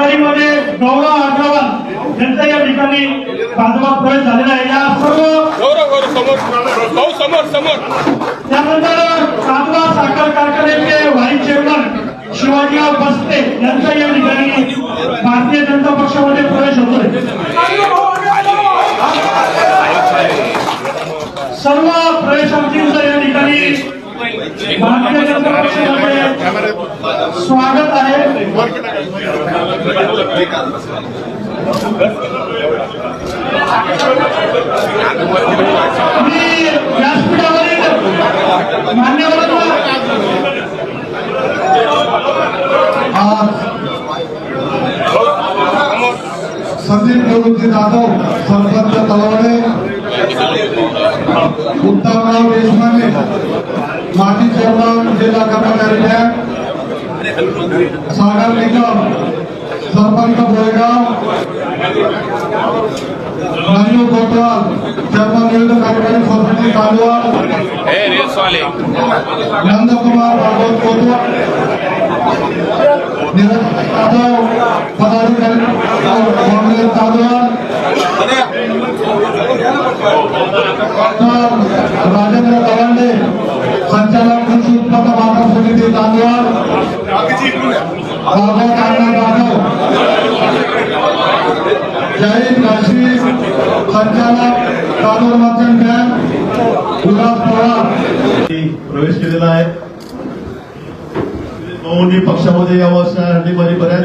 आघाडीमध्ये गौरव अग्रवाल यांचा या ठिकाणी भाजपात प्रवेश झालेला आहे। या सर्व त्यानंतर कांदा साखर कारखान्याचे व्हाईस चेअरमन शिवाजीराव बस्ते यांचा या ठिकाणी भारतीय जनता पक्षामध्ये प्रवेश होतोय। सर्व प्रवेशार्थींचं या ठिकाणी भारतीय जनता पक्षामध्ये स्वागत आहे। मी व्यासपीठावरील मान्यवरांना संदीप देवजी जाधव, सरपंच तलवडे, उत्तमराव देशमाने, माजी चेअरमन जिल्हा कर्मचारी बँक, सागर निकम, सरपंच बोळेगाव, राजीव कोतवाल, चेअरमन विविध कार्यकारी सोसायटी तालुका, नंदकुमार भागवत कोतवाल, नीरज जाधव, पदाधिकारी काँग्रेस तालुका, राजेंद्र गवांडे, संचालक कृषी उत्पन्न बाजार समिती तालुका, भागवत अण्णा जाधव, जयंत काशी, संचालक कानूर मर्चंट बँक, उल्हास पवार प्रवेश केलेला आहे। दोन्ही पक्षामध्ये या वर्षासाठी माझी बऱ्याच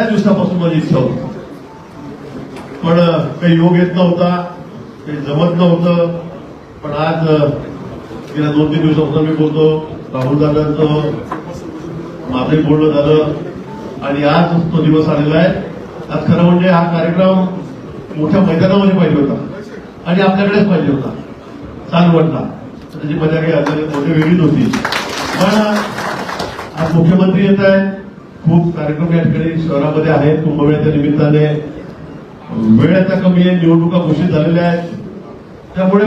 दिवसापासून माझी इच्छा होती, पण काही योग येत नव्हता, काही जमत नव्हतं। पण आज गेल्या 2-3 दिवसापासून मी बोलतो, राहुल दादांचं माझंही बोलणं झालं आणि आज तो दिवस आलेला आहे। आज खरं म्हणजे हा कार्यक्रम मोठ्या मैदानामध्ये पाहिजे होता आणि आपल्याकडेच पाहिजे होता, चालवडला। त्याची मजा काही मोठी वेगळीच होती। पण आज मुख्यमंत्री येत आहे, खूप कार्यक्रम या ठिकाणी शहरामध्ये आहेत। कुंभमेळ्याच्या निमित्ताने वेळ आता कमी आहे, निवडणुका घोषित झालेल्या आहेत। त्यामुळे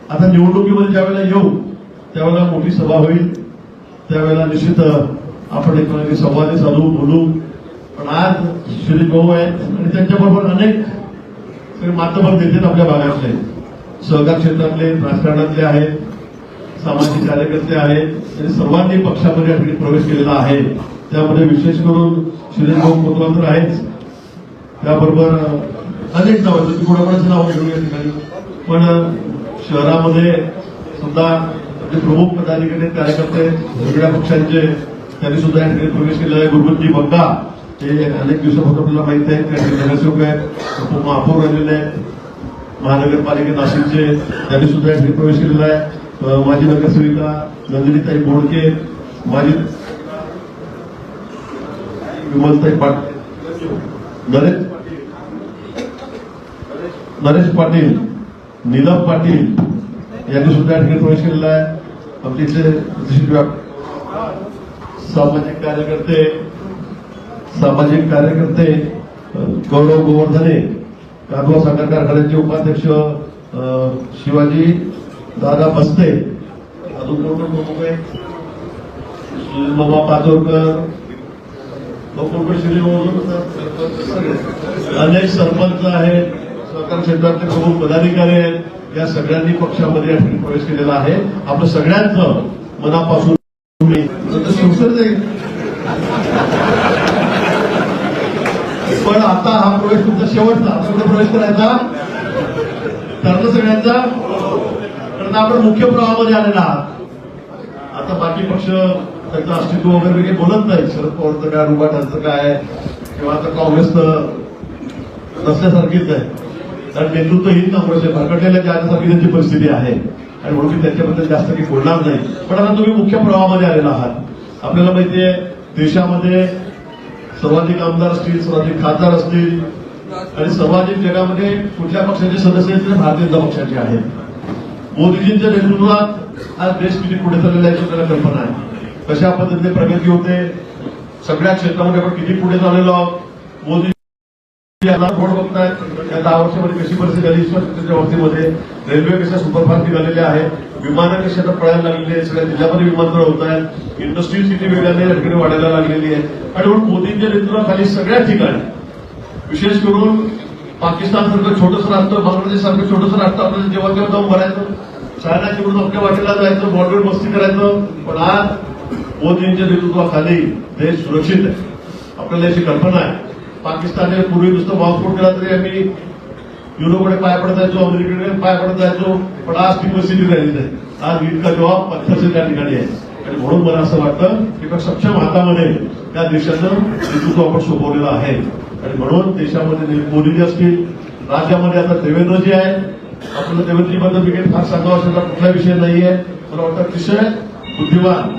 आता निवडणुकीमध्ये ज्यावेळेला येऊ त्यावेळेला मोठी सभा होईल, त्यावेळेला निश्चित आपण एकमेकांशी संवाद साधू, बोलू। पण आज शिरीष भाऊ आहेत आणि त्यांच्याबरोबर अनेक सगळे मातबर देतील आपल्या भागातले, सहकार क्षेत्रातले, राजकारणातले आहेत, सामाजिक कार्यकर्ते आहेत। त्यांनी सर्वांनी पक्षामध्ये प्रवेश केलेला आहे। त्यामध्ये विशेष करून शिरीष भाऊ कोतवाल तर आहेच, त्याबरोबर अनेक नाव आहेत, कोणाकोणाचं नाव घेऊन या ठिकाणी। पण शहरामध्ये सुद्धा प्रमुख पदाधिकारी कार्यकर्ते वेगळ्या पक्षांचे त्यांनी सुद्धा या ठिकाणी प्रवेश केलेला आहे। गुरुजी बग्गा हे अनेक दिवसापासून आपल्याला माहित आहे, त्या नगरसेवक आहेत, महापौर राहिलेले आहेत, महानगरपालिका नाशिकचे, त्यांनी सुद्धा या ठिकाणी प्रवेश केलेला आहे। माजी नगरसेविका नंदिनीताई बोडके, माजी विमलताई नरेश पाटील, नीलम पाटील यांनी सुद्धा या ठिकाणी प्रवेश केलेला आहे। आमचे इथले सामाजिक कार्यकर्ते गौरव गोवर्धने, कांदा साखर कारखान्याचे उपाध्यक्ष शिवाजी दादा बस्ते, अजून कोण प्रमुख आहे, मामा पाचोरकर, अनेक सरपंच आहेत, सहकार क्षेत्रातले प्रमुख पदाधिकारी आहेत। या सगळ्यांनी पक्षामध्ये या ठिकाणी प्रवेश केलेला आहे। आपलं सगळ्यांचं मनापासून पण आता हा प्रवेश तुमचा शेवटचा, कुठे प्रवेश करायचा ठरलं सगळ्यांचा, कारण आपण मुख्य प्रवाहामध्ये आलेला आहात। आता बाकी पक्ष त्याचं अस्तित्व वगैरे काही बोलत नाही, शरद पवारचं काय, रुबाटाचं काय, किंवा आता काँग्रेस नसल्यासारखीच आहे, कारण नेतृत्वहीन काँग्रेस आहे, भरकटलेल्या जाण्यासारखी त्यांची परिस्थिती आहे आणि म्हणून मी त्याच्याबद्दल जास्त काही बोलणार नाही। पण आता तुम्ही मुख्य प्रवाहामध्ये आलेला आहात। आपल्याला माहितीये देशामध्ये सर्वाधिक आमदार असतील, सर्वाधिक खासदार असतील आणि सर्वाधिक जगामध्ये कुठल्या पक्षाचे सदस्य आहेत, भारतीय जनता पक्षाचे आहेत। मोदीजींच्या नेतृत्वात आज देश किती पुढे चाललेला आहे आपल्याला कल्पना आहे, कशा पद्धतीने प्रगती होते, सगळ्या क्षेत्रामध्ये आपण किती पुढे चाललेलो आहोत। मोदी याला कोण बघताय या 10 वर्षामध्ये कशी परिस्थिती झाली इन्फ्रास्ट्रक्चरच्या बाबतीमध्ये, रेल्वे कशा सुपरफास्ट निघालेल्या आहेत, विमानं कशी आता पळायला लागलेली आहेत, सगळ्या जिल्ह्यामध्ये विमानतळ होत आहेत, इंडस्ट्री सिटी वेगाने या ठिकाणी वाढायला लागलेली आहे. आणि म्हणून मोदींच्या नेतृत्वाखाली सगळ्या ठिकाणी विशेष करून पाकिस्तानसारखं छोटंसं राष्ट्र, बांगलादेशसारखं छोटंसं राष्ट्र आपल्याला जेव्हा केव्हा जाऊन भरायचं, चायना तिकडून आपल्या वाटेला जायचं, बॉर्डर मस्ती करायचं. पण आज मोदींच्या नेतृत्वाखाली देश सुरक्षित आहे. आपल्याला याची कल्पना आहे. पाकिस्तानने पूर्वी नुसतं बॉम्बस्फोट केला तरी आम्ही युरोपकडे पाय पडत जायचो, अमेरिकेकडे पाय पडत जायचो, पण आज ती परिस्थिती राहिली नाही. आज इतका जबाब पथ्याचं त्या ठिकाणी आहे. आणि म्हणून मला असं वाटतं की एका सक्षम हातामध्ये त्या देशाचं नेतृत्व आपण सोपवलेलं आहे. आणि म्हणून देशामध्ये मोदीजी असतील, राज्यामध्ये आता देवेंद्रजी आहे. आपल्याला देवेंद्रजीबद्दल मी काही फार सांगावं असेल कुठला विषय नाहीये. मला वाटतं अतिशय बुद्धिवान,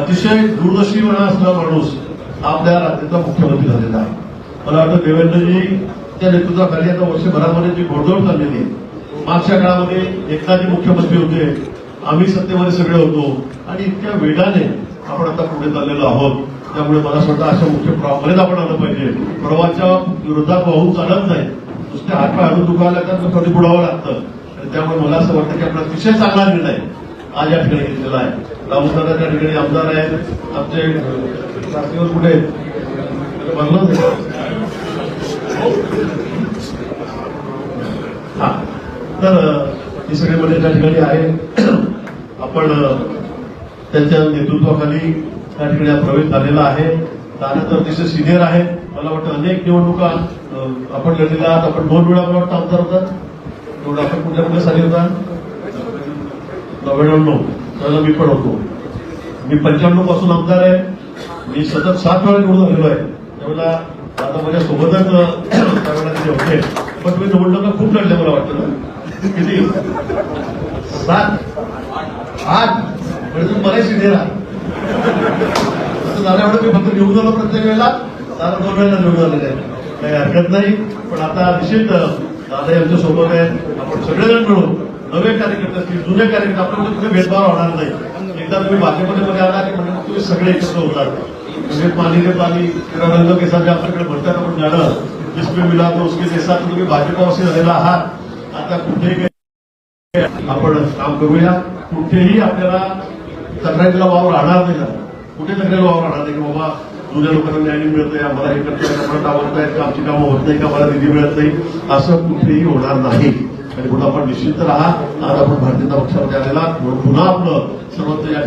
अतिशय दूरदर्शीपणा असलेला माणूस आपल्या राज्याचा मुख्यमंत्री झालेला आहे. मला वाटतं देवेंद्रजीच्या नेतृत्वाखाली आता वर्षभरामध्ये जी घोडदौड चाललेली आहे, मागच्या काळामध्ये एकनाथजी मुख्यमंत्री होते, आम्ही सत्तेमध्ये सगळे होतो आणि इतक्या वेगाने आपण आता पुढे चाललेलो आहोत. त्यामुळे मला असं वाटतं अशा मुख्य प्रवाहामध्ये आपण आलं पाहिजे. प्रवाहाच्या विरोधात वाहून चालत नाही, नुसते हातपाय हळून दुखायला लागतात, कधी बुडावं लागतं. आणि त्यामुळे मला असं वाटतं की आपण अतिशय चांगला निर्णय आज या ठिकाणी घेतलेला आहे. राहुलदादा त्या ठिकाणी आमदार आहेत, आमचे शासकीय कुठे बंगलोर हा, तर हे सगळे मध्ये त्या ठिकाणी आहे. आपण त्यांच्या नेतृत्वाखाली त्या ठिकाणी प्रवेश झालेला आहे. त्यानंतर अतिशय सिनियर आहेत. मला वाटतं अनेक निवडणुका आपण लढलेल्या आहात. आपण 2 वेळा मला वाटतं आमदार होतात. एवढं आपण कुठल्या कुठल्या साली होता 99 त्याला मी पण होतो. मी 95 पासून आमदार आहे. मी सतत 7 वेळा निवडून आलेलो आहे. त्यावेळेला आता माझ्या सोबतच त्यावेळेला ते होते. पण तुम्ही निवडणुका खूप लढल्या मला वाटतं ना. किती 7 8 म्हणजे तुम्ही बरेच सिनियर आहात. असं झाल्यामुळे मी फक्त निवडून आलो प्रत्येक वेळेला. दादा 2 वेळेला निवडून आलेले आहे, काही हरकत नाही. पण आता निश्चित दादा यांच्या सोबत आहेत. आपण सगळेजण मिळून नवे कार्यकर्ते असतील, जुने कार्यकर्ते, आपल्यामध्ये कुठे भेदभाव होणार नाही. एकदा तुम्ही भाजपमध्ये आला की म्हणजे तुम्ही सगळे एकत्र होतात. म्हणजे पाणी रे पाणी तेरा रंग के साथ आपल्याकडे म्हणतात आपण जाणं, जिसमें मिला तो उसके जैसा. तुम्ही भाजपावासी झालेला आहात. आता कुठेही आपण काम करूया. कुठेही आपल्याला तक्रारीला वाव राहणार नाही. कुठे तक्रारीला वाव राहणार नाही की बाबा जुन्या लोकांना न्याय मिळतोय, आम्हाला हे करतोय, आम्हाला आवडत आहेत का, आमची कामं होत नाही का, आम्हाला निधी मिळत नाही, असं कुठेही होणार नाही. आणि म्हणून आपण निश्चित राहा. आज आपण भारतीय जनता पक्षामध्ये आलेला पुन्हा आपलं सर्वत्र या